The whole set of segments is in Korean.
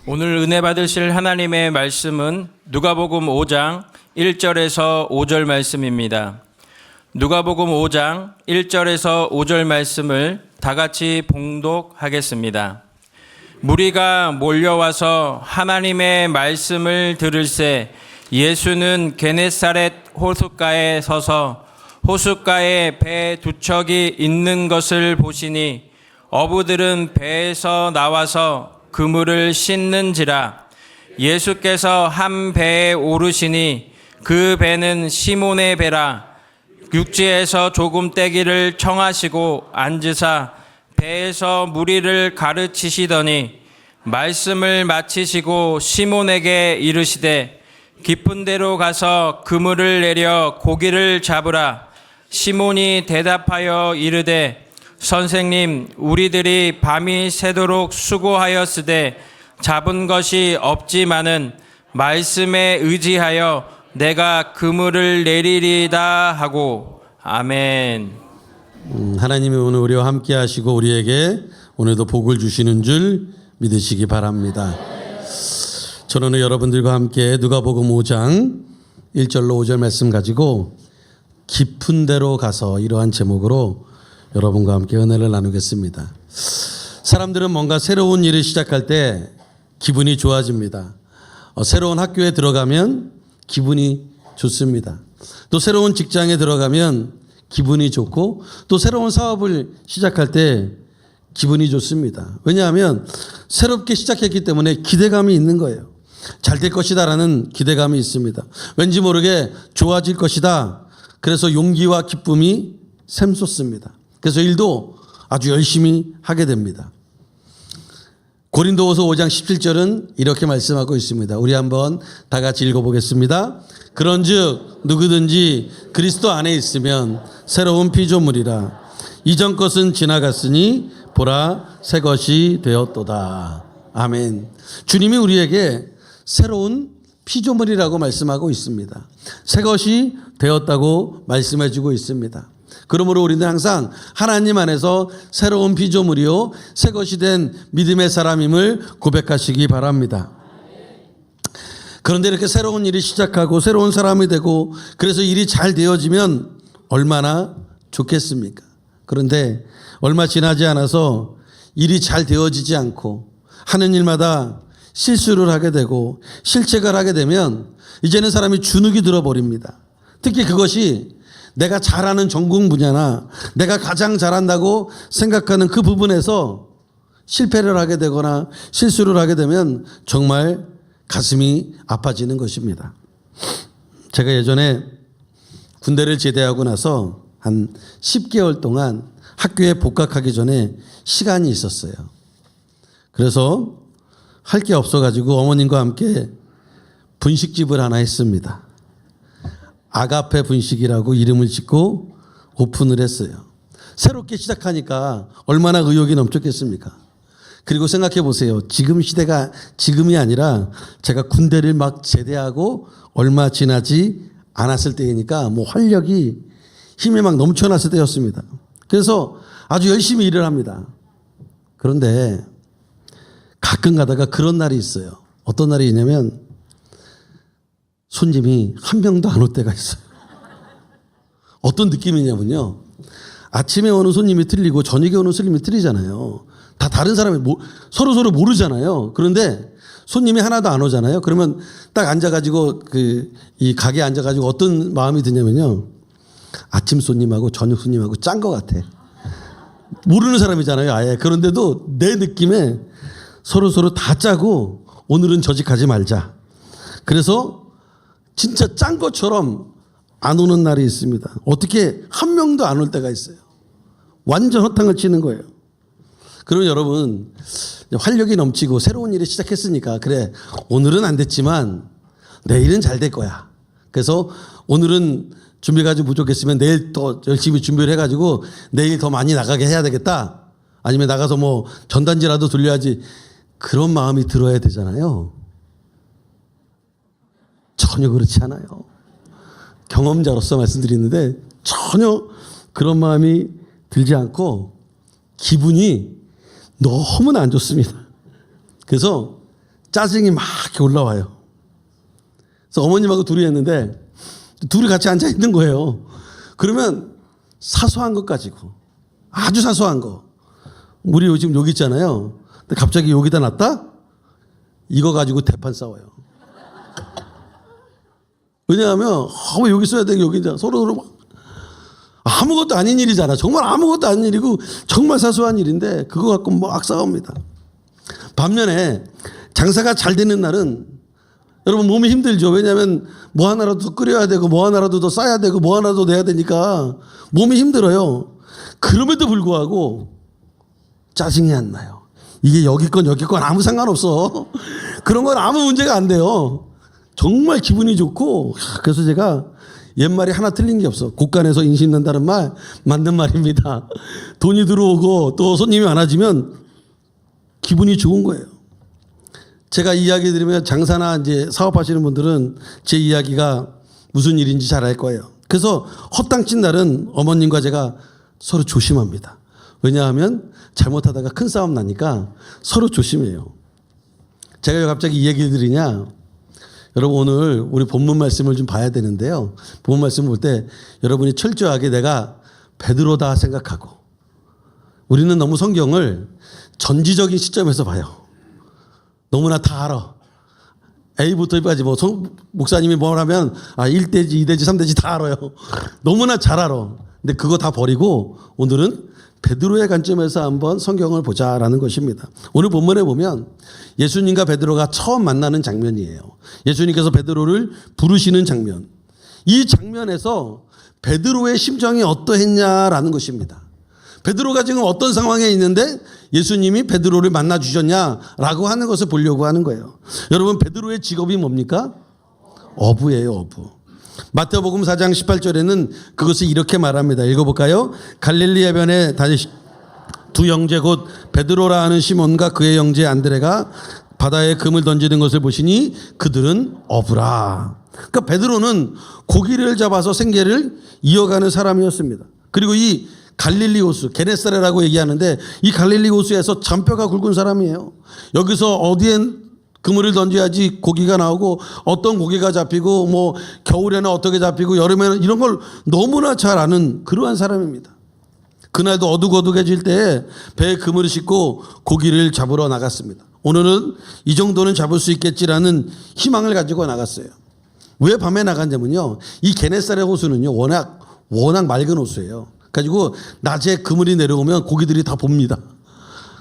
오늘 은혜 받으실 하나님의 말씀은 누가복음 5장 1절에서 5절 말씀입니다. 누가복음 5장 1절에서 5절 말씀을 다 같이 봉독하겠습니다. 무리가 몰려와서 하나님의 말씀을 들을새 예수는 게네사렛 호숫가에 서서 호숫가에 배 두 척이 있는 것을 보시니 어부들은 배에서 나와서 그물을 씻는지라. 예수께서 한 배에 오르시니 그 배는 시몬의 배라. 육지에서 조금 떼기를 청하시고 앉으사 배에서 무리를 가르치시더니 말씀을 마치시고 시몬에게 이르시되 깊은 데로 가서 그물을 내려 고기를 잡으라. 시몬이 대답하여 이르되 선생님, 우리들이 밤이 새도록 수고하였으되 잡은 것이 없지만은 말씀에 의지하여 내가 그물을 내리리다 하고. 아멘. 하나님이 오늘 우리와 함께 하시고 우리에게 오늘도 복을 주시는 줄 믿으시기 바랍니다. 저는 오늘 여러분들과 함께 누가복음 5장 1절로 5절 말씀 가지고 깊은 데로 가서 이러한 제목으로 여러분과 함께 은혜를 나누겠습니다. 사람들은 뭔가 새로운 일을 시작할 때 기분이 좋아집니다. 새로운 학교에 들어가면 기분이 좋습니다. 또 새로운 직장에 들어가면 기분이 좋고 또 새로운 사업을 시작할 때 기분이 좋습니다. 왜냐하면 새롭게 시작했기 때문에 기대감이 있는 거예요. 잘 될 것이다라는 기대감이 있습니다. 왠지 모르게 좋아질 것이다. 그래서 용기와 기쁨이 샘솟습니다. 그래서 일도 아주 열심히 하게 됩니다. 고린도후서 5장 17절은 이렇게 말씀하고 있습니다. 우리 한번 다 같이 읽어보겠습니다. 그런즉 누구든지 그리스도 안에 있으면 새로운 피조물이라. 이전 것은 지나갔으니 보라 새 것이 되었도다. 아멘. 주님이 우리에게 새로운 피조물이라고 말씀하고 있습니다. 새 것이 되었다고 말씀해 주고 있습니다. 그러므로 우리는 항상 하나님 안에서 새로운 피조물이요 새 것이 된 믿음의 사람임을 고백하시기 바랍니다. 그런데 이렇게 새로운 일이 시작하고 새로운 사람이 되고 그래서 일이 잘 되어지면 얼마나 좋겠습니까? 그런데 얼마 지나지 않아서 일이 잘 되어지지 않고 하는 일마다 실수를 하게 되고 실책을 하게 되면 이제는 사람이 주눅이 들어버립니다. 특히 그것이 내가 잘하는 전공 분야나 내가 가장 잘한다고 생각하는 그 부분에서 실패를 하게 되거나 실수를 하게 되면 정말 가슴이 아파지는 것입니다. 제가 예전에 군대를 제대하고 나서 한 10개월 동안 학교에 복학하기 전에 시간이 있었어요. 그래서 할 게 없어가지고 어머님과 함께 분식집을 하나 했습니다. 아가페 분식이라고 이름을 짓고 오픈을 했어요. 새롭게 시작하니까 얼마나 의욕이 넘쳤겠습니까? 그리고 생각해 보세요. 지금 시대가 지금이 아니라 제가 군대를 막 제대하고 얼마 지나지 않았을 때이니까 뭐 활력이 힘이 막 넘쳐났을 때였습니다. 그래서 아주 열심히 일을 합니다. 그런데 가끔 가다가 그런 날이 있어요. 어떤 날이 있냐면 손님이 한 명도 안 올 때가 있어요. 어떤 느낌이냐면요. 아침에 오는 손님이 틀리고 저녁에 오는 손님이 틀리잖아요. 다 다른 사람이 서로 모르잖아요. 그런데 손님이 하나도 안 오잖아요. 그러면 딱 앉아가지고 이 가게에 앉아가지고 어떤 마음이 드냐면요. 아침 손님하고 저녁 손님하고 짠 것 같아. 모르는 사람이잖아요. 아예. 그런데도 내 느낌에 서로 다 짜고 오늘은 저직하지 말자. 그래서 진짜 짠 것처럼 안 오는 날이 있습니다. 어떻게 한 명도 안 올 때가 있어요. 완전 허탕을 치는 거예요. 그러면 여러분 활력이 넘치고 새로운 일을 시작했으니까 그래 오늘은 안 됐지만 내일은 잘 될 거야. 그래서 오늘은 준비가 좀 부족했으면 내일 더 열심히 준비를 해가지고 내일 더 많이 나가게 해야 되겠다. 아니면 나가서 뭐 전단지라도 돌려야지. 그런 마음이 들어야 되잖아요. 전혀 그렇지 않아요. 경험자로서 말씀드리는데 전혀 그런 마음이 들지 않고 기분이 너무나 안 좋습니다. 그래서 짜증이 막 이렇게 올라와요. 그래서 어머님하고 둘이 했는데 둘이 같이 앉아 있는 거예요. 그러면 사소한 것 가지고 아주 사소한 거. 우리 지금 여기 있잖아요. 근데 갑자기 여기다 놨다? 이거 가지고 대판 싸워요. 왜냐하면 왜 여기 써야 되는 게 여기 서로 막 아무것도 아닌 일이잖아. 정말 아무것도 아닌 일이고 정말 사소한 일인데 그거 갖고 막 싸웁니다. 반면에 장사가 잘 되는 날은 여러분 몸이 힘들죠. 왜냐하면 뭐 하나라도 더 끓여야 되고 뭐 하나라도 더 싸야 되고 뭐 하나라도 내야 되니까 몸이 힘들어요. 그럼에도 불구하고 짜증이 안 나요. 이게 여기 건 아무 상관없어. 그런 건 아무 문제가 안 돼요. 정말 기분이 좋고 그래서 제가 옛말이 하나 틀린 게 없어. 곳간에서 인심 난다는 말 맞는 말입니다. 돈이 들어오고 또 손님이 많아지면 기분이 좋은 거예요. 제가 이야기 드리면 장사나 이제 사업하시는 분들은 제 이야기가 무슨 일인지 잘 알 거예요. 그래서 헛땅친 날은 어머님과 제가 서로 조심합니다. 왜냐하면 잘못하다가 큰 싸움 나니까 서로 조심해요. 제가 왜 갑자기 이 얘기를 드리냐. 여러분 오늘 우리 본문 말씀을 좀 봐야 되는데요. 본문 말씀 볼 때 여러분이 철저하게 내가 베드로다 생각하고 우리는 너무 성경을 전지적인 시점에서 봐요. 너무나 다 알아. A부터 B까지 뭐 목사님이 뭘 하면 1대지 2대지 3대지 다 알아요. 너무나 잘 알아. 근데 그거 다 버리고 오늘은 베드로의 관점에서 한번 성경을 보자라는 것입니다. 오늘 본문에 보면 예수님과 베드로가 처음 만나는 장면이에요. 예수님께서 베드로를 부르시는 장면. 이 장면에서 베드로의 심정이 어떠했냐라는 것입니다. 베드로가 지금 어떤 상황에 있는데 예수님이 베드로를 만나 주셨냐라고 하는 것을 보려고 하는 거예요. 여러분 베드로의 직업이 뭡니까? 어부예요. 어부. 마태복음 4장 18절에는 그것을 이렇게 말합니다. 읽어볼까요? 갈릴리 해변에 다니시 두 형제 곧 베드로라 하는 시몬과 그의 형제 안드레가 바다에 금을 던지는 것을 보시니 그들은 어부라. 그러니까 베드로는 고기를 잡아서 생계를 이어가는 사람이었습니다. 그리고 이 갈릴리 호수, 게네사레라고 얘기하는데 이 갈릴리 호수에서 잔뼈가 굵은 사람이에요. 여기서 어디엔 그물을 던져야지 고기가 나오고 어떤 고기가 잡히고 뭐 겨울에는 어떻게 잡히고 여름에는 이런 걸 너무나 잘 아는 그러한 사람입니다. 그날도 어둑어둑해질 때 배에 그물을 싣고 고기를 잡으러 나갔습니다. 오늘은 이 정도는 잡을 수 있겠지라는 희망을 가지고 나갔어요. 왜 밤에 나갔냐면요. 이 게네사레 호수는요. 워낙 맑은 호수예요. 가지고 낮에 그물이 내려오면 고기들이 다 봅니다.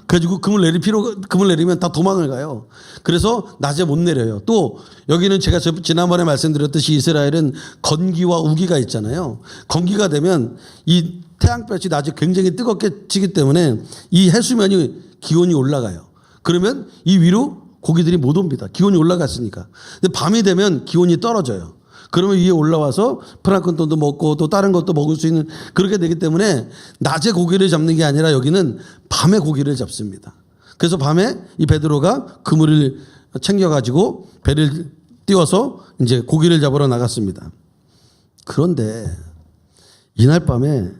그래가지고 그물 내리면 다 도망을 가요. 그래서 낮에 못 내려요. 또 여기는 제가 지난번에 말씀드렸듯이 이스라엘은 건기와 우기가 있잖아요. 건기가 되면 이 태양볕이 낮에 굉장히 뜨겁게 치기 때문에 이 해수면이 기온이 올라가요. 그러면 이 위로 고기들이 못 옵니다. 기온이 올라갔으니까. 근데 밤이 되면 기온이 떨어져요. 그러면 위에 올라와서 플랑크톤도 먹고 또 다른 것도 먹을 수 있는 그렇게 되기 때문에 낮에 고기를 잡는 게 아니라 여기는 밤에 고기를 잡습니다. 그래서 밤에 이 베드로가 그물을 챙겨가지고 배를 띄워서 이제 고기를 잡으러 나갔습니다. 그런데 이날 밤에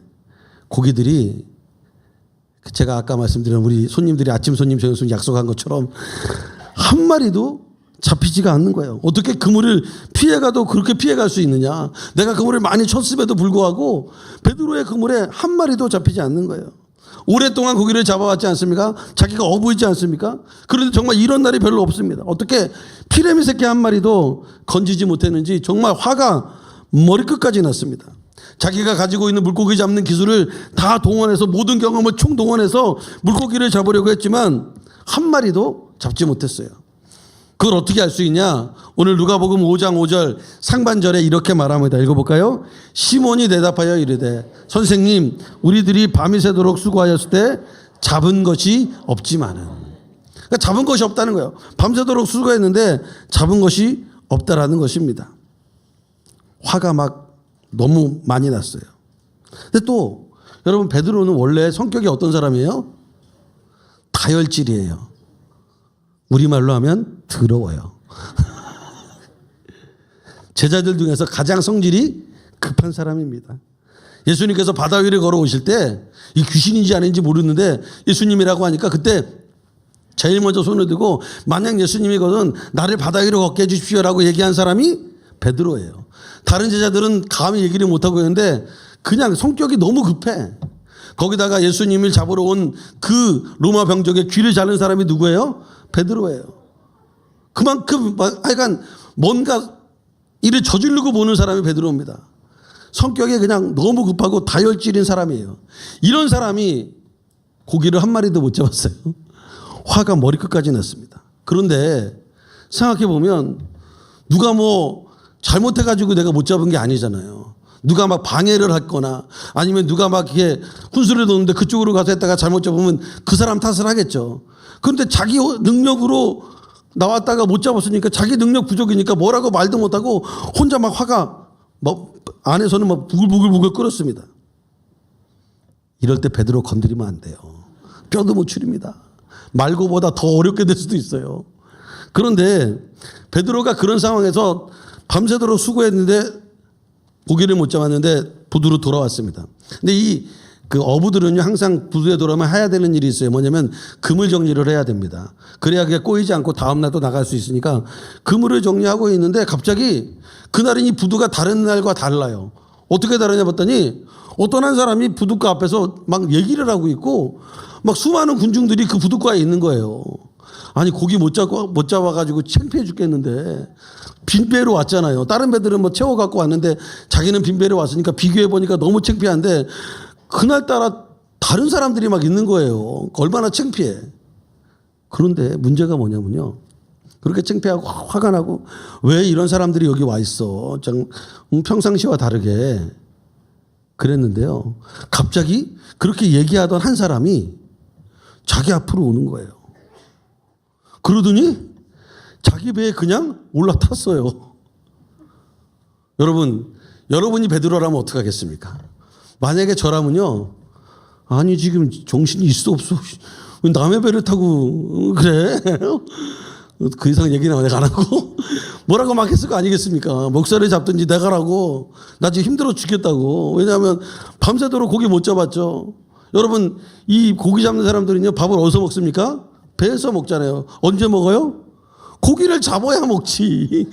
고기들이 제가 아까 말씀드린 우리 손님들이 아침 손님 저녁 손님 약속한 것처럼 한 마리도 잡히지가 않는 거예요. 어떻게 그물을 피해가도 그렇게 피해갈 수 있느냐. 내가 그물을 많이 쳤음에도 불구하고 베드로의 그물에 한 마리도 잡히지 않는 거예요. 오랫동안 고기를 잡아왔지 않습니까? 자기가 어부이지 않습니까? 그런데 정말 이런 날이 별로 없습니다. 어떻게 피레미 새끼 한 마리도 건지지 못했는지 정말 화가 머리끝까지 났습니다. 자기가 가지고 있는 물고기 잡는 기술을 다 동원해서 모든 경험을 총동원해서 물고기를 잡으려고 했지만 한 마리도 잡지 못했어요. 그걸 어떻게 알 수 있냐? 오늘 누가복음 5장 5절 상반절에 이렇게 말합니다. 읽어볼까요? 시몬이 대답하여 이르되 선생님 우리들이 밤이 새도록 수고하였을 때 잡은 것이 없지만은. 그러니까 잡은 것이 없다는 거예요. 밤새도록 수고했는데 잡은 것이 없다라는 것입니다. 화가 막 너무 많이 났어요. 근데 또 여러분 베드로는 원래 성격이 어떤 사람이에요? 다혈질이에요. 우리말로 하면 더러워요. 제자들 중에서 가장 성질이 급한 사람입니다. 예수님께서 바다 위를 걸어오실 때 이 귀신인지 아닌지 모르는데 예수님이라고 하니까 그때 제일 먼저 손을 들고 만약 예수님이거든 나를 바다 위로 걷게 해주십시오라고 얘기한 사람이 베드로예요. 다른 제자들은 감히 얘기를 못하고 있는데 그냥 성격이 너무 급해. 거기다가 예수님을 잡으러 온 그 로마 병족의 귀를 자른 사람이 누구예요? 베드로예요. 그만큼 하여간 뭔가 일을 저지르고 보는 사람이 베드로입니다. 성격이 그냥 너무 급하고 다혈질인 사람이에요. 이런 사람이 고기를 한 마리도 못 잡았어요. 화가 머리끝까지 났습니다. 그런데 생각해 보면 누가 뭐 잘못해가지고 내가 못 잡은 게 아니잖아요. 누가 막 방해를 했거나 아니면 누가 막 이렇게 훈수를 뒀는데 그쪽으로 가서 했다가 잘못 잡으면 그 사람 탓을 하겠죠. 그런데 자기 능력으로 나왔다가 못 잡았으니까 자기 능력 부족이니까 뭐라고 말도 못하고 혼자 막 화가 막 안에서는 막 부글부글 끓었습니다. 이럴 때 베드로 건드리면 안 돼요. 뼈도 못 추립니다. 말고보다 더 어렵게 될 수도 있어요. 그런데 베드로가 그런 상황에서 밤새도록 수고했는데 고기를 못 잡았는데 부두로 돌아왔습니다. 근데 그 어부들은요 항상 부두에 돌아오면 해야 되는 일이 있어요. 뭐냐면 그물 정리를 해야 됩니다. 그래야 그게 꼬이지 않고 다음날 또 나갈 수 있으니까 그물을 정리하고 있는데 갑자기 그날은 이 부두가 다른 날과 달라요. 어떻게 다르냐 봤더니 어떤 한 사람이 부둣가 앞에서 막 얘기를 하고 있고 막 수많은 군중들이 그 부둣가에 있는 거예요. 아니 고기 못 잡아가지고 창피해 죽겠는데 빈 배로 왔잖아요. 다른 배들은 뭐 채워갖고 왔는데 자기는 빈 배로 왔으니까 비교해 보니까 너무 창피한데 그날따라 다른 사람들이 막 있는 거예요. 얼마나 창피해. 그런데 문제가 뭐냐면요. 그렇게 창피하고 화가 나고 왜 이런 사람들이 여기 와 있어. 평상시와 다르게 그랬는데요. 갑자기 그렇게 얘기하던 한 사람이 자기 앞으로 오는 거예요. 그러더니 자기 배에 그냥 올라탔어요. 여러분이 베드로라면 어떡하겠습니까? 만약에 저라면요. 아니 지금 정신이 있어 없어. 왜 남의 배를 타고 그래? 그 이상 얘기는 내가 안 하고 뭐라고 막 했을 거 아니겠습니까? 목살을 잡든지 내가라고. 나 지금 힘들어 죽겠다고. 왜냐하면 밤새도록 고기 못 잡았죠. 여러분 이 고기 잡는 사람들은요 밥을 어디서 먹습니까? 배에서 먹잖아요. 언제 먹어요? 고기를 잡아야 먹지.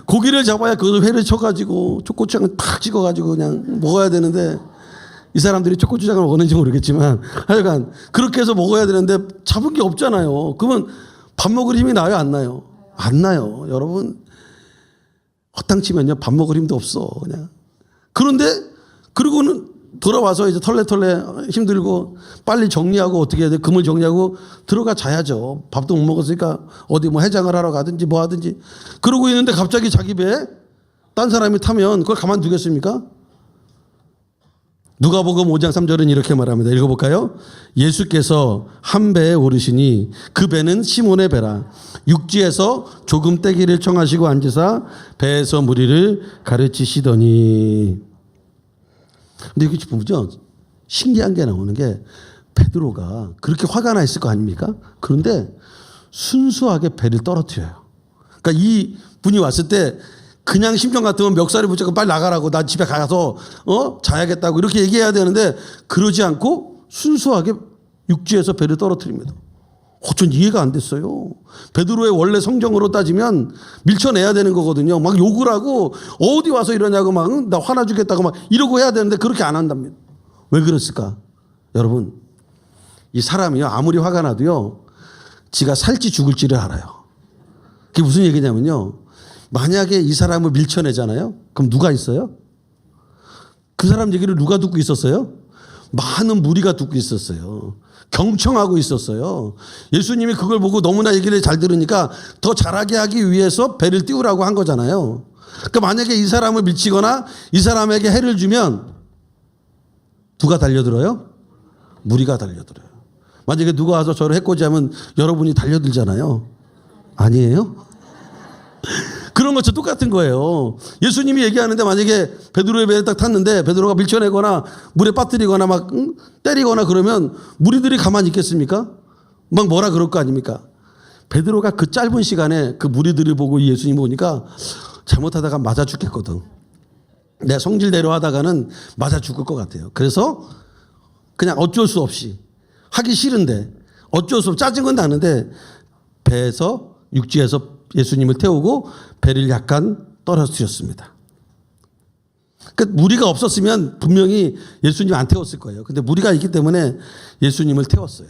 고기를 잡아야 그것을 회를 쳐가지고 초고추장을 탁 찍어가지고 그냥 먹어야 되는데 이 사람들이 초고추장을 먹었는지 모르겠지만 하여간 그렇게 해서 먹어야 되는데 잡은 게 없잖아요. 그러면 밥 먹을 힘이 나요? 안 나요? 안 나요. 여러분 허탕 치면요 밥 먹을 힘도 없어 그냥. 그런데 그러고는 돌아와서 이제 털레 힘들고 빨리 정리하고 어떻게 해야 돼? 그물 정리하고 들어가 자야죠. 밥도 못 먹었으니까 어디 뭐 해장을 하러 가든지 뭐 하든지 그러고 있는데 갑자기 자기 배에 딴 사람이 타면 그걸 가만두겠습니까? 누가복음 5장 3절은 이렇게 말합니다. 읽어볼까요? 예수께서 한 배에 오르시니 그 배는 시몬의 배라. 육지에서 조금 떼기를 청하시고 앉으사 배에서 무리를 가르치시더니. 근데 이게 보면 신기한 게 나오는 게 베드로가 그렇게 화가 나 있을 거 아닙니까? 그런데 순수하게 배를 떨어뜨려요. 그러니까 이 분이 왔을 때 그냥 심정 같으면 멱살을 붙잡고 빨리 나가라고 나 집에 가서 자야겠다고 이렇게 얘기해야 되는데 그러지 않고 순수하게 육지에서 배를 떨어뜨립니다. 전 이해가 안 됐어요. 베드로의 원래 성정으로 따지면 밀쳐내야 되는 거거든요. 막 욕을 하고 어디 와서 이러냐고 막 나 화나 주겠다고 막 이러고 해야 되는데 그렇게 안 한답니다. 왜 그랬을까? 여러분 이 사람이요 아무리 화가 나도요 지가 살지 죽을지를 알아요. 그게 무슨 얘기냐면요. 만약에 이 사람을 밀쳐내잖아요. 그럼 누가 있어요? 그 사람 얘기를 누가 듣고 있었어요? 많은 무리가 듣고 있었어요. 경청하고 있었어요. 예수님이 그걸 보고 너무나 얘기를 잘 들으니까 더 잘하게 하기 위해서 배를 띄우라고 한 거잖아요. 그러니까 만약에 이 사람을 밀치거나 이 사람에게 해를 주면 누가 달려들어요? 무리가 달려들어요. 만약에 누가 와서 저를 해코지하면 여러분이 달려들잖아요. 아니에요? 그런 것처럼 똑같은 거예요. 예수님이 얘기하는데 만약에 베드로의 배에 딱 탔는데 베드로가 밀쳐내거나 물에 빠뜨리거나 막 때리거나 그러면 무리들이 가만히 있겠습니까? 막 뭐라 그럴 거 아닙니까? 베드로가 그 짧은 시간에 그 무리들을 보고 예수님 보니까 잘못하다가 맞아 죽겠거든. 내 성질대로 하다가는 맞아 죽을 것 같아요. 그래서 그냥 어쩔 수 없이 하기 싫은데 어쩔 수 없이 짜증은 나는데 배에서 육지에서 예수님을 태우고 배를 약간 떨어뜨렸습니다. 그러니까 무리가 없었으면 분명히 예수님 안 태웠을 거예요. 근데 무리가 있기 때문에 예수님을 태웠어요.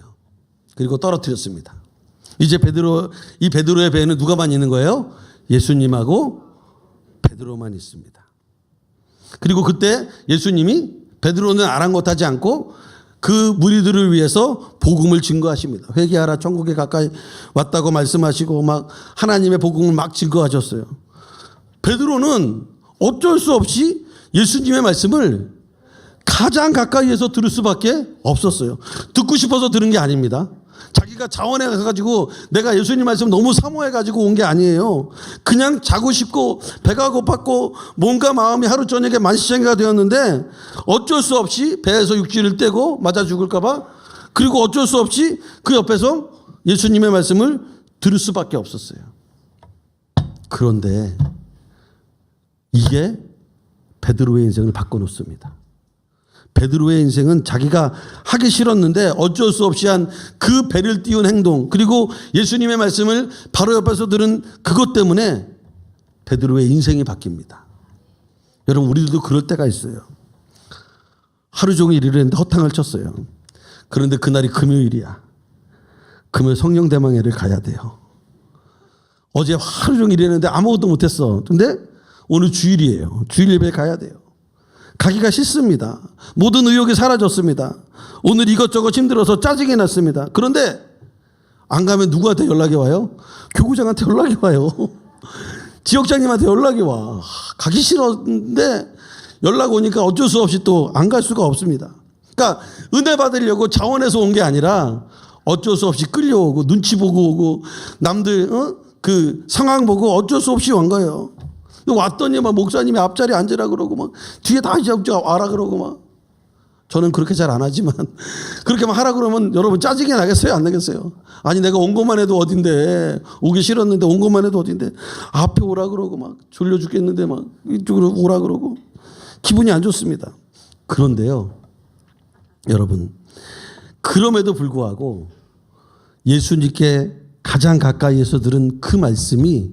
그리고 떨어뜨렸습니다. 이제 이 베드로의 배에는 누가만 있는 거예요? 예수님하고 베드로만 있습니다. 그리고 그때 예수님이 베드로는 아랑곳하지 않고 그 무리들을 위해서 복음을 증거하십니다. 회개하라, 천국에 가까이 왔다고 말씀하시고 막 하나님의 복음을 막 증거하셨어요. 베드로는 어쩔 수 없이 예수님의 말씀을 가장 가까이에서 들을 수밖에 없었어요. 듣고 싶어서 들은 게 아닙니다. 자기가 자원해 가지고 내가 예수님 말씀 너무 사모해 가지고 온 게 아니에요. 그냥 자고 싶고 배가 고팠고 몸과 마음이 하루 저녁에 만시장이가 되었는데 어쩔 수 없이 배에서 육지를 떼고 맞아 죽을까 봐, 그리고 어쩔 수 없이 그 옆에서 예수님의 말씀을 들을 수밖에 없었어요. 그런데 이게 베드로의 인생을 바꿔놓습니다. 베드로의 인생은 자기가 하기 싫었는데 어쩔 수 없이 한 그 배를 띄운 행동, 그리고 예수님의 말씀을 바로 옆에서 들은 그것 때문에 베드로의 인생이 바뀝니다. 여러분, 우리들도 그럴 때가 있어요. 하루 종일 일을 했는데 허탕을 쳤어요. 그런데 그날이 금요일이야. 금요일 성령 대망회를 가야 돼요. 어제 하루 종일 일했는데 아무것도 못했어. 근데 오늘 주일이에요. 주일 예배 가야 돼요. 가기가 싫습니다. 모든 의욕이 사라졌습니다. 오늘 이것저것 힘들어서 짜증이 났습니다. 그런데 안 가면 누구한테 연락이 와요? 교구장한테 연락이 와요. 지역장님한테 연락이 와. 가기 싫었는데 연락 오니까 어쩔 수 없이 또 안 갈 수가 없습니다. 그러니까 은혜 받으려고 자원해서 온 게 아니라 어쩔 수 없이 끌려오고 눈치 보고 오고 남들 그 상황 보고 어쩔 수 없이 온 거예요. 왔더니 막 목사님이 앞자리에 앉으라 그러고 막 뒤에 다 와라 그러고 막. 저는 그렇게 잘 안 하지만 그렇게만 하라 그러면 여러분 짜증이 나겠어요? 안 나겠어요? 아니 내가 온 것만 해도 어딘데, 오기 싫었는데 온 것만 해도 어딘데 앞에 오라 그러고 막 졸려 죽겠는데 막 이쪽으로 오라 그러고 기분이 안 좋습니다. 그런데요 여러분, 그럼에도 불구하고 예수님께 가장 가까이에서 들은 그 말씀이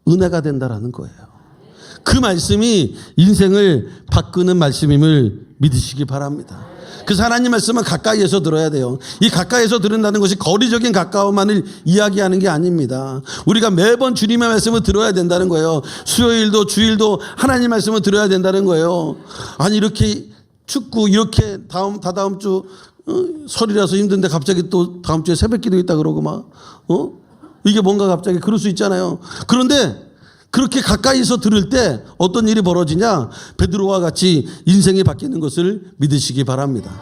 은혜가 된다라는 거예요. 그 말씀이 인생을 바꾸는 말씀임을 믿으시기 바랍니다. 그래서 하나님 말씀은 가까이에서 들어야 돼요. 이 가까이에서 들은다는 것이 거리적인 가까움만을 이야기하는 게 아닙니다. 우리가 매번 주님의 말씀을 들어야 된다는 거예요. 수요일도 주일도 하나님 말씀을 들어야 된다는 거예요. 아니 이렇게 춥고 이렇게 다다음 주 설이라서 힘든데 갑자기 또 다음 주에 새벽기도 있다 그러고 막 이게 뭔가 갑자기 그럴 수 있잖아요. 그런데 그렇게 가까이서 들을 때 어떤 일이 벌어지냐? 베드로와 같이 인생이 바뀌는 것을 믿으시기 바랍니다.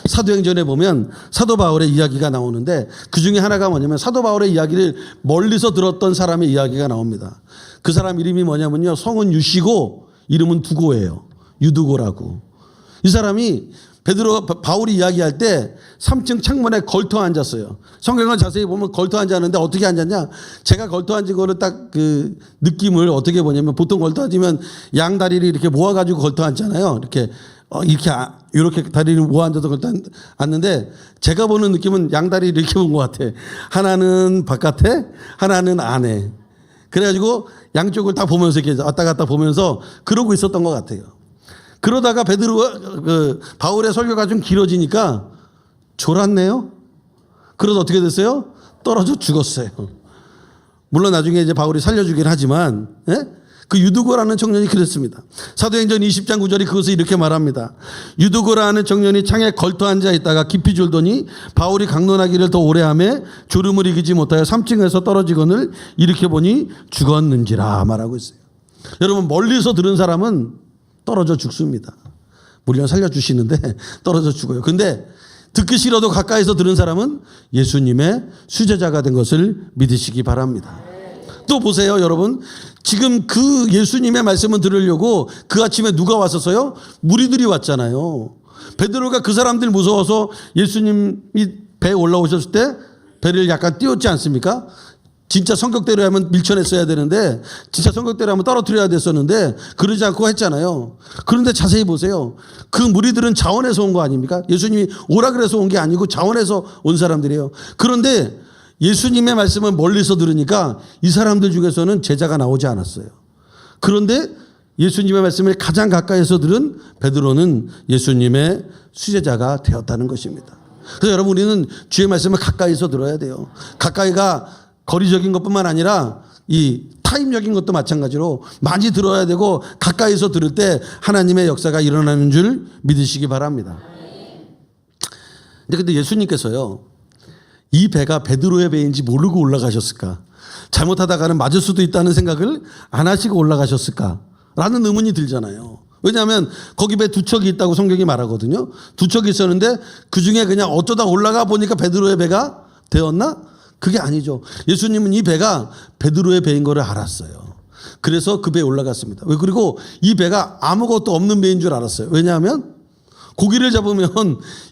사도행전에 보면 사도 바울의 이야기가 나오는데 그 중에 하나가 뭐냐면 사도 바울의 이야기를 멀리서 들었던 사람의 이야기가 나옵니다. 그 사람 이름이 뭐냐면요, 성은 유시고 이름은 두고예요. 유두고라고. 이 사람이 바울이 이야기할 때 3층 창문에 걸터 앉았어요. 성경을 자세히 보면 걸터 앉았는데 어떻게 앉았냐? 제가 걸터 앉은 거를 딱 그 느낌을 어떻게 보냐면, 보통 걸터 앉으면 양 다리를 이렇게 모아가지고 걸터 앉잖아요. 이렇게 다리를 모아 앉아서 걸터 앉는데 제가 보는 느낌은 양 다리를 이렇게 본 것 같아. 하나는 바깥에, 하나는 안에. 그래가지고 양쪽을 다 보면서 이렇게 왔다 갔다 보면서 그러고 있었던 것 같아요. 그러다가 바울의 설교가 좀 길어지니까 졸았네요. 그래서 어떻게 됐어요? 떨어져 죽었어요. 물론 나중에 이제 바울이 살려주긴 하지만, 그 유두고라는 청년이 그랬습니다. 사도행전 20장 9절이 그것을 이렇게 말합니다. 유두고라는 청년이 창에 걸터 앉아 있다가 깊이 졸더니 바울이 강론하기를 더 오래 하며 졸음을 이기지 못하여 3층에서 떨어지거늘 일으켜 보니 죽었는지라 말하고 있어요. 여러분, 멀리서 들은 사람은 떨어져 죽습니다. 물론 살려주시는데 떨어져 죽어요. 근데 듣기 싫어도 가까이서 들은 사람은 예수님의 수제자가 된 것을 믿으시기 바랍니다. 또 보세요, 여러분. 지금 그 예수님의 말씀을 들으려고 그 아침에 누가 왔었어요? 무리들이 왔잖아요. 베드로가 그 사람들 무서워서 예수님이 배에 올라오셨을 때 배를 약간 띄웠지 않습니까? 진짜 성격대로 하면 밀쳐냈어야 되는데 진짜 성격대로 하면 떨어뜨려야 됐었는데 그러지 않고 했잖아요. 그런데 자세히 보세요. 그 무리들은 자원에서 온 거 아닙니까? 예수님이 오라 그래서 온 게 아니고 자원에서 온 사람들이에요. 그런데 예수님의 말씀을 멀리서 들으니까 이 사람들 중에서는 제자가 나오지 않았어요. 그런데 예수님의 말씀을 가장 가까이서 들은 베드로는 예수님의 수제자가 되었다는 것입니다. 그래서 여러분 우리는 주의 말씀을 가까이서 들어야 돼요. 가까이가 거리적인 것뿐만 아니라 이 타임적인 것도 마찬가지로 많이 들어야 되고 가까이서 들을 때 하나님의 역사가 일어나는 줄 믿으시기 바랍니다. 근데 예수님께서요, 이 배가 베드로의 배인지 모르고 올라가셨을까? 잘못하다가는 맞을 수도 있다는 생각을 안 하시고 올라가셨을까? 라는 의문이 들잖아요. 왜냐하면 거기 배 두 척이 있다고 성경이 말하거든요. 두 척이 있었는데 그중에 그냥 어쩌다 올라가 보니까 베드로의 배가 되었나? 그게 아니죠. 예수님은 이 배가 베드로의 배인 거를 알았어요. 그래서 그 배에 올라갔습니다. 그리고 이 배가 아무것도 없는 배인 줄 알았어요. 왜냐하면 고기를 잡으면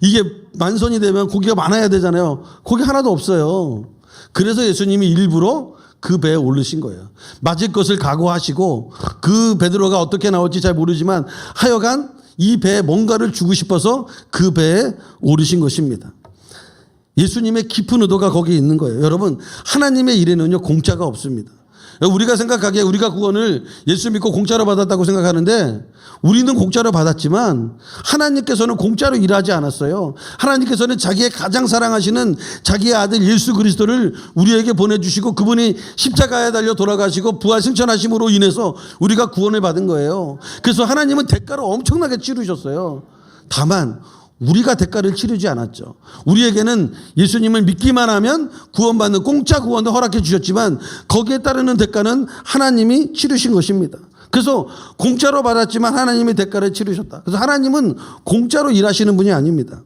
이게 만선이 되면 고기가 많아야 되잖아요. 고기 하나도 없어요. 그래서 예수님이 일부러 그 배에 오르신 거예요. 맞을 것을 각오하시고 그 베드로가 어떻게 나올지 잘 모르지만 하여간 이 배에 뭔가를 주고 싶어서 그 배에 오르신 것입니다. 예수님의 깊은 의도가 거기에 있는 거예요. 여러분, 하나님의 일에는요, 공짜가 없습니다. 우리가 생각하기에 우리가 구원을 예수 믿고 공짜로 받았다고 생각하는데 우리는 공짜로 받았지만 하나님께서는 공짜로 일하지 않았어요. 하나님께서는 자기의 가장 사랑하시는 자기의 아들 예수 그리스도를 우리에게 보내주시고 그분이 십자가에 달려 돌아가시고 부활 승천하심으로 인해서 우리가 구원을 받은 거예요. 그래서 하나님은 대가를 엄청나게 치르셨어요. 다만 우리가 대가를 치르지 않았죠. 우리에게는 예수님을 믿기만 하면 구원받는 공짜 구원도 허락해 주셨지만 거기에 따르는 대가는 하나님이 치르신 것입니다. 그래서 공짜로 받았지만 하나님이 대가를 치르셨다. 그래서 하나님은 공짜로 일하시는 분이 아닙니다.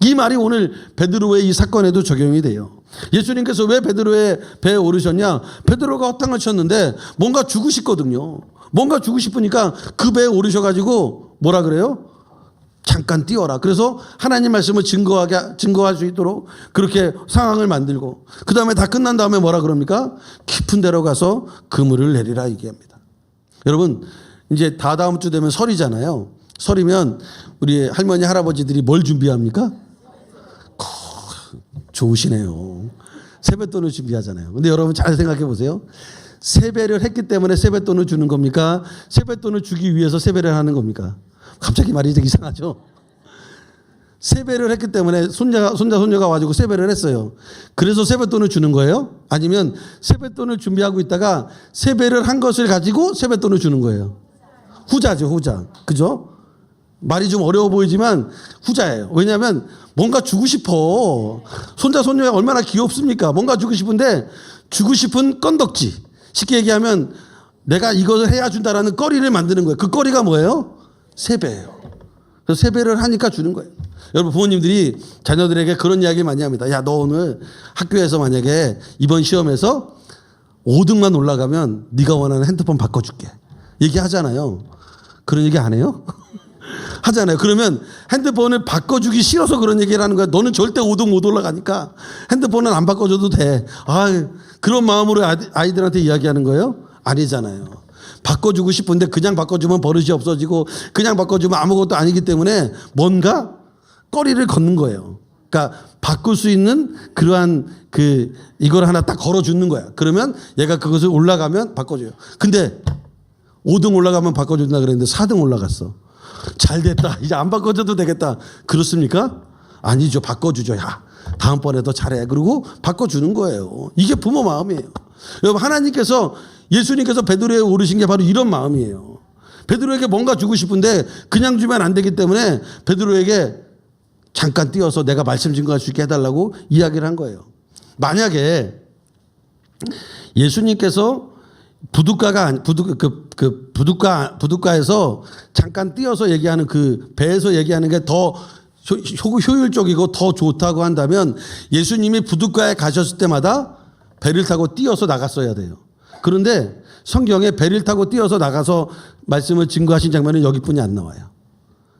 이 말이 오늘 베드로의 이 사건에도 적용이 돼요. 예수님께서 왜 베드로의 배에 오르셨냐? 베드로가 허탕을 쳤는데 뭔가 주고 싶거든요. 뭔가 주고 싶으니까 그 배에 오르셔가지고 뭐라 그래요? 잠깐 뛰어라. 그래서 하나님 말씀을 증거할 수 있도록 그렇게 상황을 만들고 그 다음에 다 끝난 다음에 뭐라 그럽니까? 깊은 데로 가서 그물을 내리라 얘기합니다. 여러분 이제 다다음 주 되면 설이잖아요. 설이면 우리 할머니 할아버지들이 뭘 준비합니까? 좋으시네요. 세뱃돈을 준비하잖아요. 근데 여러분 잘 생각해 보세요. 세배를 했기 때문에 세뱃돈을 주는 겁니까? 세뱃돈을 주기 위해서 세배를 하는 겁니까? 갑자기 말이 되게 이상하죠. 세배를 했기 때문에 손녀가 와가지고 세배를 했어요. 그래서 세뱃돈을 주는 거예요? 아니면 세뱃돈을 준비하고 있다가 세배를 한 것을 가지고 세뱃돈을 주는 거예요? 후자죠, 후자. 그죠? 말이 좀 어려워 보이지만 후자예요. 왜냐하면 뭔가 주고 싶어. 손녀가 얼마나 귀엽습니까? 뭔가 주고 싶은데 주고 싶은 건덕지. 쉽게 얘기하면 내가 이것을 해야 준다라는 거리를 만드는 거예요. 그 거리가 뭐예요? 세배예요. 그래서 세배를 하니까 주는 거예요. 여러분 부모님들이 자녀들에게 그런 이야기 많이 합니다. 야, 너 오늘 학교에서 만약에 이번 시험에서 5등만 올라가면 네가 원하는 핸드폰 바꿔줄게. 얘기하잖아요. 그런 얘기 안 해요? 하잖아요. 그러면 핸드폰을 바꿔주기 싫어서 그런 얘기를 하는 거야. 너는 절대 5등 못 올라가니까 핸드폰은 안 바꿔줘도 돼. 그런 마음으로 아이들한테 이야기하는 거예요? 아니잖아요. 바꿔주고 싶은데 그냥 바꿔주면 버릇이 없어지고 그냥 바꿔주면 아무것도 아니기 때문에 뭔가 거리를 걷는 거예요. 그러니까 바꿀 수 있는 그러한 이걸 하나 딱 걸어주는 거야. 그러면 얘가 그것을 올라가면 바꿔줘요. 근데 5등 올라가면 바꿔준다 그랬는데 4등 올라갔어. 잘 됐다. 이제 안 바꿔줘도 되겠다. 그렇습니까? 아니죠. 바꿔주죠. 야, 다음번에 더 잘해. 그리고 바꿔주는 거예요. 이게 부모 마음이에요. 여러분 예수님께서 베드로에 오르신 게 바로 이런 마음이에요. 베드로에게 뭔가 주고 싶은데 그냥 주면 안 되기 때문에 베드로에게 잠깐 띄어서 내가 말씀 증거할 수 있게 해달라고 이야기를 한 거예요. 만약에 예수님께서 부둣가에서 잠깐 띄어서 얘기하는 그 배에서 얘기하는 게 더 효율적이고 더 좋다고 한다면 예수님이 부둣가에 가셨을 때마다 배를 타고 띄어서 나갔어야 돼요. 그런데 성경에 배를 타고 띄어서 나가서 말씀을 증거하신 장면은 여기뿐이 안 나와요.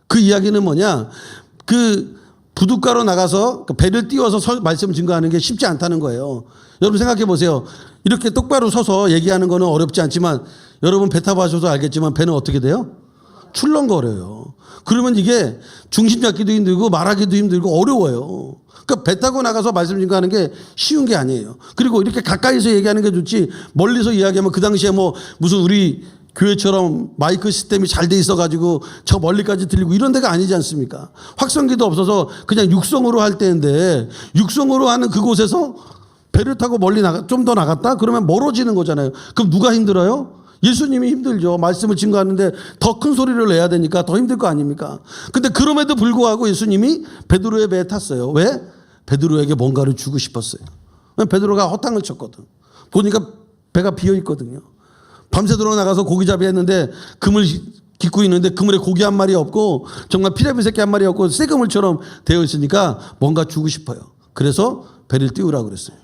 그 이야기는 뭐냐? 그 부둣가로 나가서 배를 띄워서 말씀 증거하는 게 쉽지 않다는 거예요. 여러분 생각해 보세요. 이렇게 똑바로 서서 얘기하는 거는 어렵지 않지만 여러분 배 타봐셔서 알겠지만 배는 어떻게 돼요? 출렁거려요. 그러면 이게 중심 잡기도 힘들고 말하기도 힘들고 어려워요. 그러니까 배 타고 나가서 말씀 증거하는 게 쉬운 게 아니에요. 그리고 이렇게 가까이서 얘기하는 게 좋지 멀리서 이야기하면 그 당시에 뭐 무슨 우리 교회처럼 마이크 시스템이 잘 돼 있어가지고 저 멀리까지 들리고 이런 데가 아니지 않습니까? 확성기도 없어서 그냥 육성으로 할 때인데 육성으로 하는 그곳에서 배를 타고 멀리 좀 더 나갔다? 그러면 멀어지는 거잖아요. 그럼 누가 힘들어요? 예수님이 힘들죠. 말씀을 증거하는데 더 큰 소리를 내야 되니까 더 힘들 거 아닙니까? 근데 그럼에도 불구하고 예수님이 베드로의 배에 탔어요. 왜? 베드로에게 뭔가를 주고 싶었어요. 베드로가 허탕을 쳤거든. 보니까 배가 비어 있거든요. 밤새도록 나가서 고기잡이 했는데 그물 깃고 있는데 그물에 고기 한 마리 없고 정말 피라미 새끼 한 마리 없고 새그물처럼 되어 있으니까 뭔가 주고 싶어요. 그래서 배를 띄우라고 그랬어요.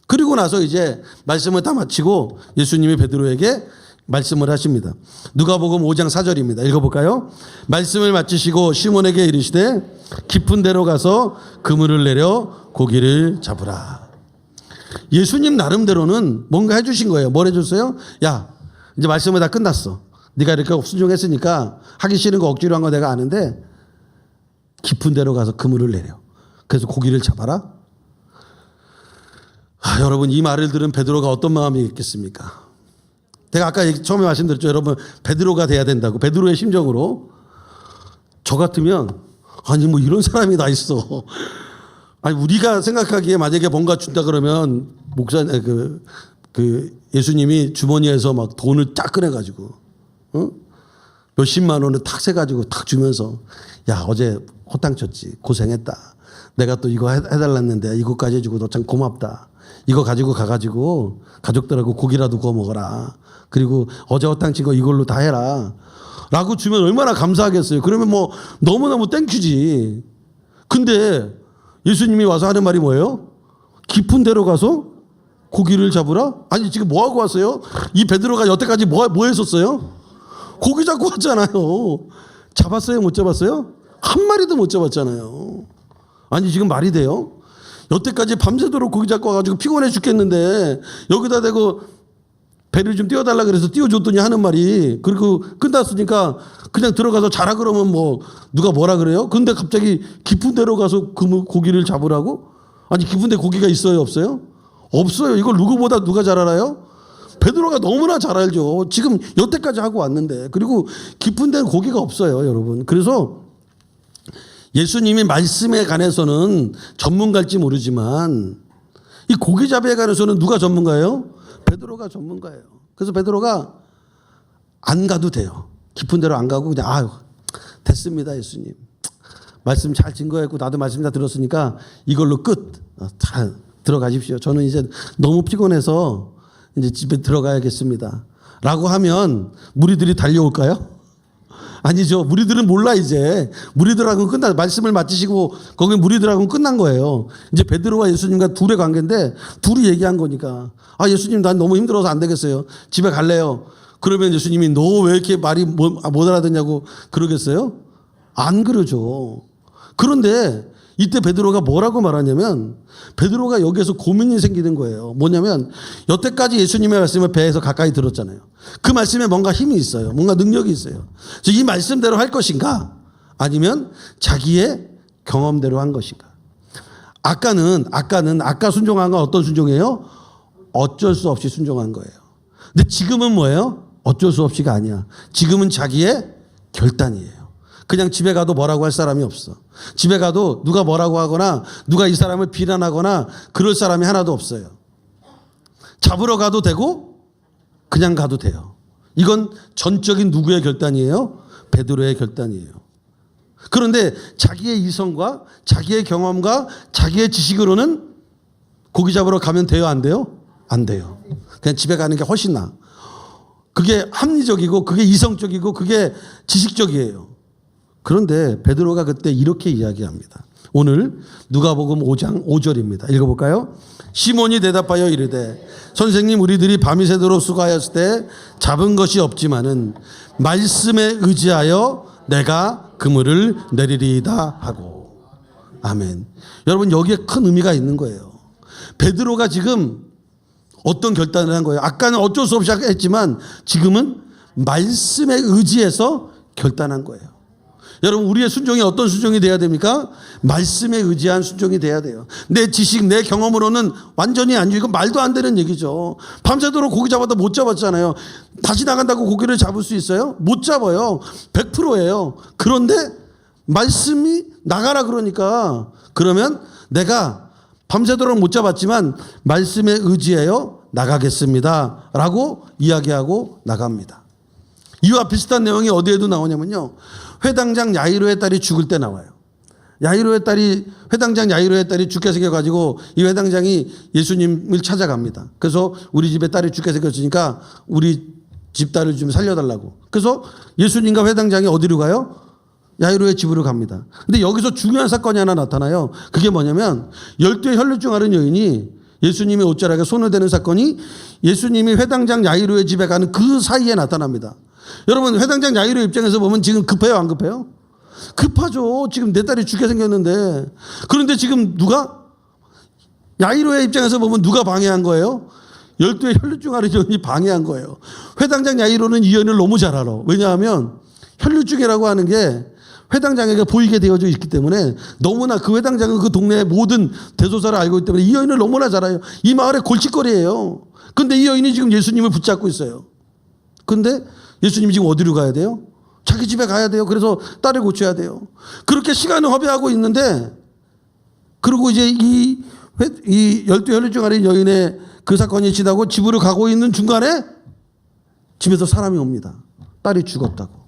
그리고 나서 이제 말씀을 다 마치고 예수님이 베드로에게 말씀을 하십니다. 누가복음 5장 4절입니다. 읽어볼까요? 말씀을 마치시고 시몬에게 이르시되 깊은 데로 가서 그물을 내려 고기를 잡으라. 예수님 나름대로는 뭔가 해주신 거예요. 뭘 해줬어요? 야, 이제 말씀을 다 끝났어. 네가 이렇게 순종했으니까 하기 싫은 거 억지로 한 거 내가 아는데 깊은 데로 가서 그물을 내려. 그래서 고기를 잡아라. 여러분 이 말을 들은 베드로가 어떤 마음이 있겠습니까? 제가 아까 처음에 말씀드렸죠. 여러분 베드로가 돼야 된다고. 베드로의 심정으로 저 같으면 아니 뭐 이런 사람이 다 있어. 아니 우리가 생각하기에 만약에 뭔가 준다 그러면 예수님이 주머니에서 막 돈을 쫙 꺼내가지고 몇십만 원을 탁 세가지고 탁 주면서 야 어제 허탕 쳤지 고생했다. 내가 또 이거 해달랐는데 이거까지 해주고 너 참 고맙다. 이거 가지고 가가지고 가족들하고 고기라도 구워 먹어라. 그리고 어제 허탕 친 거 이걸로 다 해라. 라고 주면 얼마나 감사하겠어요. 그러면 뭐 너무너무 땡큐지. 근데 예수님이 와서 하는 말이 뭐예요? 깊은 데로 가서 고기를 잡으라? 아니 지금 뭐 하고 왔어요? 이 베드로가 여태까지 뭐 했었어요? 고기 잡고 왔잖아요. 잡았어요? 못 잡았어요? 한 마리도 못 잡았잖아요. 아니 지금 말이 돼요? 여태까지 밤새도록 고기 잡고 와가지고 피곤해 죽겠는데 여기다 대고 배를 좀 띄워달라 그래서 띄워줬더니 하는 말이 그리고 끝났으니까 그냥 들어가서 자라 그러면 뭐 누가 뭐라 그래요? 근데 갑자기 깊은 데로 가서 고기를 잡으라고? 아니 깊은 데 고기가 있어요? 없어요? 없어요. 이걸 누구보다 누가 잘 알아요? 베드로가 너무나 잘 알죠. 지금 여태까지 하고 왔는데 그리고 깊은 데는 고기가 없어요 여러분. 그래서 예수님이 말씀에 관해서는 전문가일지 모르지만 이 고기잡이에 관해서는 누가 전문가예요? 베드로가 전문가예요. 그래서 베드로가 안 가도 돼요. 깊은 데로 안 가고 그냥 아유 됐습니다 예수님. 말씀 잘 증거했고 나도 말씀 다 들었으니까 이걸로 끝. 잘 들어가십시오. 저는 이제 너무 피곤해서 이제 집에 들어가야겠습니다. 라고 하면 무리들이 달려올까요? 아니죠. 무리들은 몰라 이제. 무리들하고는 끝나 말씀을 마치시고 거기 무리들하고는 끝난 거예요. 이제 베드로와 예수님과 둘의 관계인데 둘이 얘기한 거니까 아 예수님 난 너무 힘들어서 안 되겠어요. 집에 갈래요. 그러면 예수님이 너 왜 이렇게 말이 못 알아듣냐고 그러겠어요? 안 그러죠. 그런데 이때 베드로가 뭐라고 말하냐면 베드로가 여기에서 고민이 생기는 거예요. 뭐냐면 여태까지 예수님의 말씀을 배에서 가까이 들었잖아요. 그 말씀에 뭔가 힘이 있어요. 뭔가 능력이 있어요. 이 말씀대로 할 것인가 아니면 자기의 경험대로 한 것인가. 아까 순종한 건 어떤 순종이에요? 어쩔 수 없이 순종한 거예요. 근데 지금은 뭐예요? 어쩔 수 없이가 아니야. 지금은 자기의 결단이에요. 그냥 집에 가도 뭐라고 할 사람이 없어. 집에 가도 누가 뭐라고 하거나 누가 이 사람을 비난하거나 그럴 사람이 하나도 없어요. 잡으러 가도 되고 그냥 가도 돼요. 이건 전적인 누구의 결단이에요? 베드로의 결단이에요. 그런데 자기의 이성과 자기의 경험과 자기의 지식으로는 고기 잡으러 가면 돼요? 안 돼요? 안 돼요. 그냥 집에 가는 게 훨씬 나아. 그게 합리적이고 그게 이성적이고 그게 지식적이에요. 그런데 베드로가 그때 이렇게 이야기합니다. 오늘 누가복음 5장 5절입니다. 읽어볼까요? 시몬이 대답하여 이르되 선생님 우리들이 밤이 새도록 수고하였을 때 잡은 것이 없지만은 말씀에 의지하여 내가 그물을 내리리이다 하고. 아멘. 여러분 여기에 큰 의미가 있는 거예요. 베드로가 지금 어떤 결단을 한 거예요? 아까는 어쩔 수 없이 했지만 지금은 말씀에 의지해서 결단한 거예요. 여러분 우리의 순종이 어떤 순종이 돼야 됩니까? 말씀에 의지한 순종이 돼야 돼요. 내 지식, 내 경험으로는 완전히 안 이거 말도 안 되는 얘기죠. 밤새도록 고기 잡아도 못 잡았잖아요. 다시 나간다고 고기를 잡을 수 있어요? 못 잡아요. 100%예요. 그런데 말씀이 나가라 그러니까 그러면 내가 밤새도록 못 잡았지만 말씀에 의지하여 나가겠습니다 라고 이야기하고 나갑니다. 이와 비슷한 내용이 어디에도 나오냐면요. 회당장 야이로의 딸이 죽을 때 나와요. 회당장 야이로의 딸이 죽게 생겨가지고 이 회당장이 예수님을 찾아갑니다. 그래서 우리 집에 딸이 죽게 생겼으니까 우리 집 딸을 좀 살려달라고. 그래서 예수님과 회당장이 어디로 가요? 야이로의 집으로 갑니다. 근데 여기서 중요한 사건이 하나 나타나요. 그게 뭐냐면 12의 혈루증 앓은 여인이 예수님의 옷자락에 손을 대는 사건이 예수님이 회당장 야이로의 집에 가는 그 사이에 나타납니다. 여러분 회당장 야이로 입장에서 보면 지금 급해요 안 급해요? 급하죠. 지금 내 딸이 죽게 생겼는데. 그런데 지금 누가? 야이로의 입장에서 보면 누가 방해한 거예요? 12의 혈루증 앓은 여인이 방해한 거예요. 회당장 야이로는 이 여인을 너무 잘 알아. 왜냐하면 혈루증이라고 하는 게 회당장에게 보이게 되어져 있기 때문에 너무나 그 회당장은 그 동네의 모든 대소사를 알고 있기 때문에 이 여인을 너무나 잘 알아요. 이 마을의 골칫거리예요. 그런데 이 여인이 지금 예수님을 붙잡고 있어요. 그런데 예수님이 지금 어디로 가야 돼요? 자기 집에 가야 돼요. 그래서 딸을 고쳐야 돼요. 그렇게 시간을 허비하고 있는데 그리고 이제 이 12 혈루증 앓은 여인의 그 사건이 지나고 집으로 가고 있는 중간에 집에서 사람이 옵니다. 딸이 죽었다고.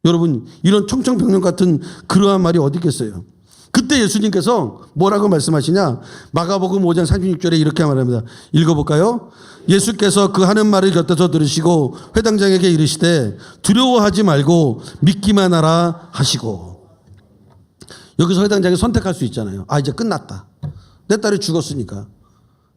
여러분 이런 청청병력 같은 그러한 말이 어디 있겠어요? 그때 예수님께서 뭐라고 말씀하시냐? 마가복음 5장 36절에 이렇게 말합니다. 읽어볼까요? 예수께서 그 하는 말을 곁에서 들으시고 회당장에게 이르시되 두려워하지 말고 믿기만 하라 하시고. 여기서 회당장이 선택할 수 있잖아요. 아 이제 끝났다. 내 딸이 죽었으니까.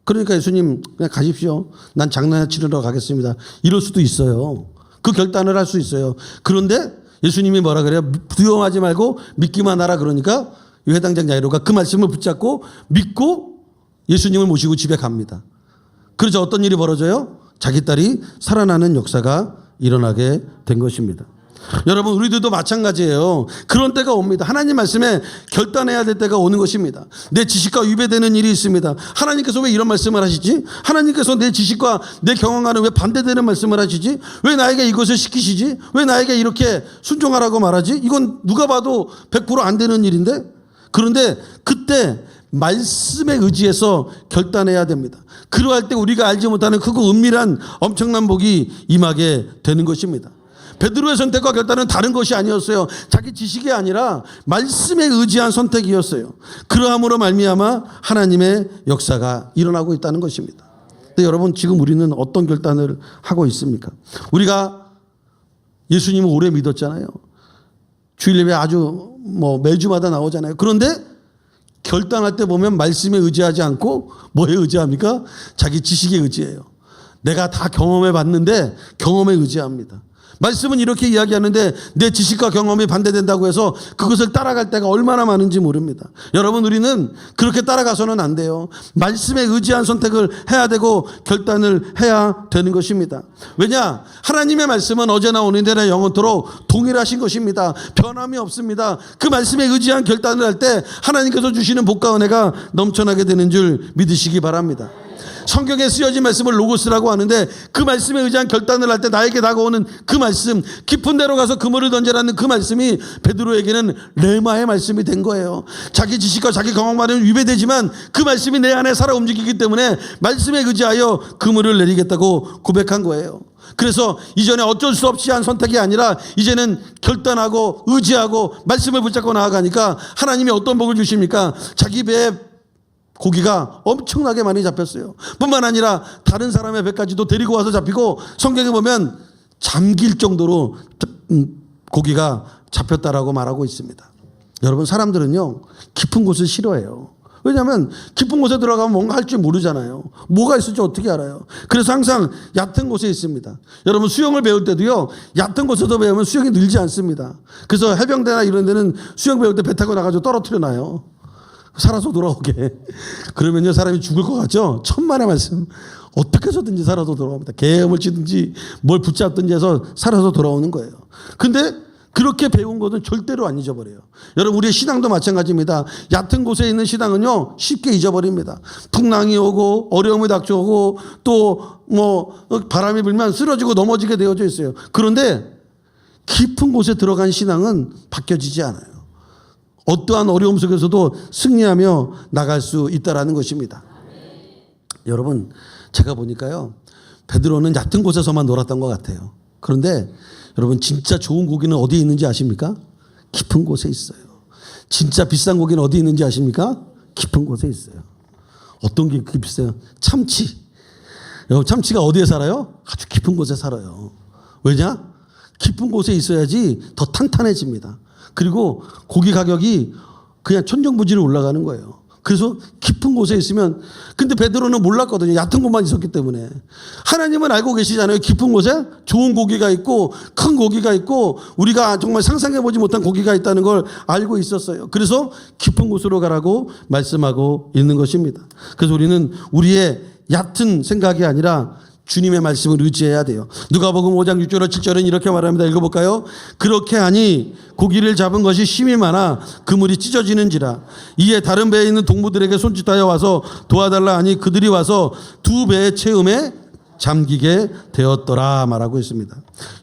그러니까 예수님 그냥 가십시오. 난 장난 치르러 가겠습니다. 이럴 수도 있어요. 그 결단을 할 수 있어요. 그런데 예수님이 뭐라 그래요? 두려워하지 말고 믿기만 하라 그러니까 이 회당장 야이로가 그 말씀을 붙잡고 믿고 예수님을 모시고 집에 갑니다. 그래서 어떤 일이 벌어져요? 자기 딸이 살아나는 역사가 일어나게 된 것입니다. 여러분 우리들도 마찬가지예요. 그런 때가 옵니다. 하나님 말씀에 결단해야 될 때가 오는 것입니다. 내 지식과 위배되는 일이 있습니다. 하나님께서 왜 이런 말씀을 하시지? 하나님께서 내 지식과 내 경험과는 왜 반대되는 말씀을 하시지? 왜 나에게 이것을 시키시지? 왜 나에게 이렇게 순종하라고 말하지? 이건 누가 봐도 100% 안 되는 일인데. 그런데 그때 말씀에 의지해서 결단해야 됩니다. 그러할 때 우리가 알지 못하는 크고 은밀한 엄청난 복이 임하게 되는 것입니다. 베드로의 선택과 결단은 다른 것이 아니었어요. 자기 지식이 아니라 말씀에 의지한 선택이었어요. 그러함으로 말미암아 하나님의 역사가 일어나고 있다는 것입니다. 근데 여러분 지금 우리는 어떤 결단을 하고 있습니까? 우리가 예수님을 오래 믿었잖아요. 주일 예배 아주 매주마다 나오잖아요. 그런데 결단할 때 보면 말씀에 의지하지 않고 뭐에 의지합니까? 자기 지식에 의지해요. 내가 다 경험해 봤는데 경험에 의지합니다. 말씀은 이렇게 이야기하는데 내 지식과 경험이 반대된다고 해서 그것을 따라갈 때가 얼마나 많은지 모릅니다. 여러분 우리는 그렇게 따라가서는 안 돼요. 말씀에 의지한 선택을 해야 되고 결단을 해야 되는 것입니다. 왜냐? 하나님의 말씀은 어제나 오늘이나 영원토록 동일하신 것입니다. 변함이 없습니다. 그 말씀에 의지한 결단을 할 때 하나님께서 주시는 복과 은혜가 넘쳐나게 되는 줄 믿으시기 바랍니다. 성경에 쓰여진 말씀을 로고스라고 하는데 그 말씀에 의지한 결단을 할 때 나에게 다가오는 그 말씀, 깊은 데로 가서 그물을 던져라는 그 말씀이 베드로에게는 레마의 말씀이 된 거예요. 자기 지식과 자기 경험과는 위배되지만 그 말씀이 내 안에 살아 움직이기 때문에 말씀에 의지하여 그물을 내리겠다고 고백한 거예요. 그래서 이전에 어쩔 수 없이 한 선택이 아니라 이제는 결단하고 의지하고 말씀을 붙잡고 나아가니까 하나님이 어떤 복을 주십니까? 자기 배에 고기가 엄청나게 많이 잡혔어요. 뿐만 아니라 다른 사람의 배까지도 데리고 와서 잡히고 성경에 보면 잠길 정도로 고기가 잡혔다라고 말하고 있습니다. 여러분 사람들은요 깊은 곳을 싫어해요. 왜냐하면 깊은 곳에 들어가면 뭔가 할 줄 모르잖아요. 뭐가 있을지 어떻게 알아요. 그래서 항상 얕은 곳에 있습니다. 여러분 수영을 배울 때도요, 얕은 곳에서 배우면 수영이 늘지 않습니다. 그래서 해병대나 이런 데는 수영 배울 때 배 타고 나가지고 떨어뜨려 놔요. 살아서 돌아오게. 그러면요 사람이 죽을 것 같죠. 천만의 말씀. 어떻게 해서든지 살아서 돌아옵니다. 개염을 치든지 뭘 붙잡든지 해서 살아서 돌아오는 거예요. 근데 그렇게 배운 것은 절대로 안 잊어버려요. 여러분 우리의 신앙도 마찬가지입니다. 얕은 곳에 있는 신앙은요 쉽게 잊어버립니다. 풍랑이 오고 어려움이 닥쳐오고 또 바람이 불면 쓰러지고 넘어지게 되어져 있어요. 그런데 깊은 곳에 들어간 신앙은 바뀌어지지 않아요. 어떠한 어려움 속에서도 승리하며 나갈 수 있다라는 것입니다. 여러분 제가 보니까요 베드로는 얕은 곳에서만 놀았던 것 같아요. 그런데 여러분 진짜 좋은 고기는 어디에 있는지 아십니까? 깊은 곳에 있어요. 진짜 비싼 고기는 어디에 있는지 아십니까? 깊은 곳에 있어요. 어떤 게 그렇게 비싸요? 참치. 여러분 참치가 어디에 살아요? 아주 깊은 곳에 살아요. 왜냐? 깊은 곳에 있어야지 더 탄탄해집니다. 그리고 고기 가격이 그냥 천정부지로 올라가는 거예요. 그래서 깊은 곳에 있으면, 근데 베드로는 몰랐거든요. 얕은 곳만 있었기 때문에. 하나님은 알고 계시잖아요. 깊은 곳에 좋은 고기가 있고 큰 고기가 있고 우리가 정말 상상해보지 못한 고기가 있다는 걸 알고 있었어요. 그래서 깊은 곳으로 가라고 말씀하고 있는 것입니다. 그래서 우리는 우리의 얕은 생각이 아니라 주님의 말씀을 의지해야 돼요. 누가복음 5장 6절과 7절은 이렇게 말합니다. 읽어볼까요? 그렇게 하니 고기를 잡은 것이 심이 많아 그물이 찢어지는지라. 이에 다른 배에 있는 동무들에게 손짓하여 와서 도와달라 하니 그들이 와서 두 배의 채음에 잠기게 되었더라 말하고 있습니다.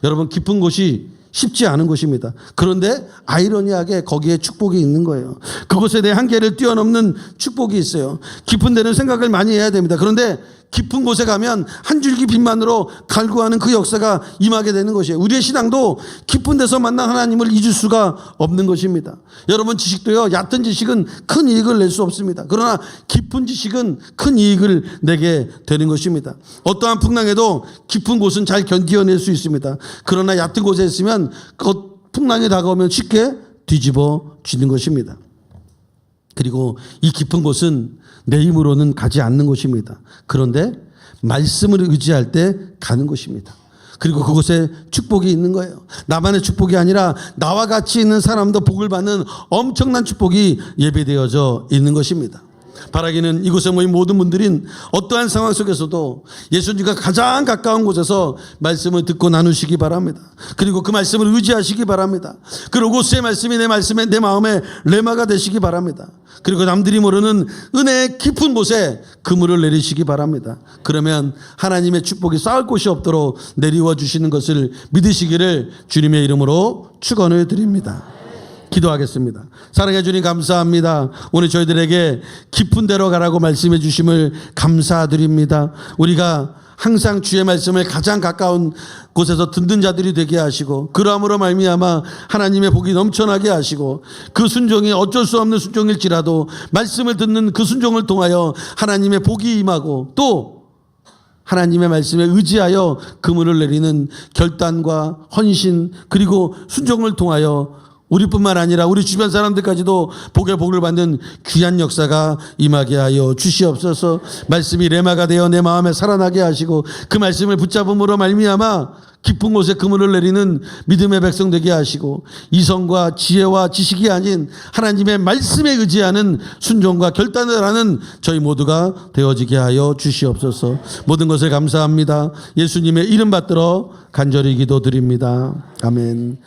여러분 깊은 곳이 쉽지 않은 곳입니다. 그런데 아이러니하게 거기에 축복이 있는 거예요. 그곳에 대해 한계를 뛰어넘는 축복이 있어요. 깊은 데는 생각을 많이 해야 됩니다. 그런데 깊은 곳에 가면 한 줄기 빛만으로 갈구하는 그 역사가 임하게 되는 것이에요. 우리의 신앙도 깊은 데서 만난 하나님을 잊을 수가 없는 것입니다. 여러분 지식도요, 얕은 지식은 큰 이익을 낼 수 없습니다. 그러나 깊은 지식은 큰 이익을 내게 되는 것입니다. 어떠한 풍랑에도 깊은 곳은 잘 견디어낼 수 있습니다. 그러나 얕은 곳에 있으면 그 풍랑이 다가오면 쉽게 뒤집어지는 것입니다. 그리고 이 깊은 곳은 내 힘으로는 가지 않는 곳입니다. 그런데 말씀을 의지할 때 가는 곳입니다. 그리고 그곳에 축복이 있는 거예요. 나만의 축복이 아니라 나와 같이 있는 사람도 복을 받는 엄청난 축복이 예배되어져 있는 것입니다. 바라기는 이곳에 모인 모든 분들인 어떠한 상황 속에서도 예수님과 가장 가까운 곳에서 말씀을 듣고 나누시기 바랍니다. 그리고 그 말씀을 의지하시기 바랍니다. 그리고 그 말씀이 내 마음에 레마가 되시기 바랍니다. 그리고 남들이 모르는 은혜의 깊은 곳에 그물을 내리시기 바랍니다. 그러면 하나님의 축복이 쌓을 곳이 없도록 내리워 주시는 것을 믿으시기를 주님의 이름으로 축원을 드립니다. 기도하겠습니다. 사랑해 주님 감사합니다. 오늘 저희들에게 깊은 데로 가라고 말씀해 주심을 감사드립니다. 우리가 항상 주의 말씀을 가장 가까운 곳에서 듣는 자들이 되게 하시고 그러함으로 말미암아 하나님의 복이 넘쳐나게 하시고 그 순종이 어쩔 수 없는 순종일지라도 말씀을 듣는 그 순종을 통하여 하나님의 복이 임하고 또 하나님의 말씀에 의지하여 그물을 내리는 결단과 헌신 그리고 순종을 통하여 우리뿐만 아니라 우리 주변 사람들까지도 복의 복을 받는 귀한 역사가 임하게 하여 주시옵소서. 말씀이 레마가 되어 내 마음에 살아나게 하시고 그 말씀을 붙잡음으로 말미암아 깊은 곳에 그물을 내리는 믿음의 백성 되게 하시고 이성과 지혜와 지식이 아닌 하나님의 말씀에 의지하는 순종과 결단을 하는 저희 모두가 되어지게 하여 주시옵소서. 모든 것을 감사합니다. 예수님의 이름 받들어 간절히 기도드립니다. 아멘.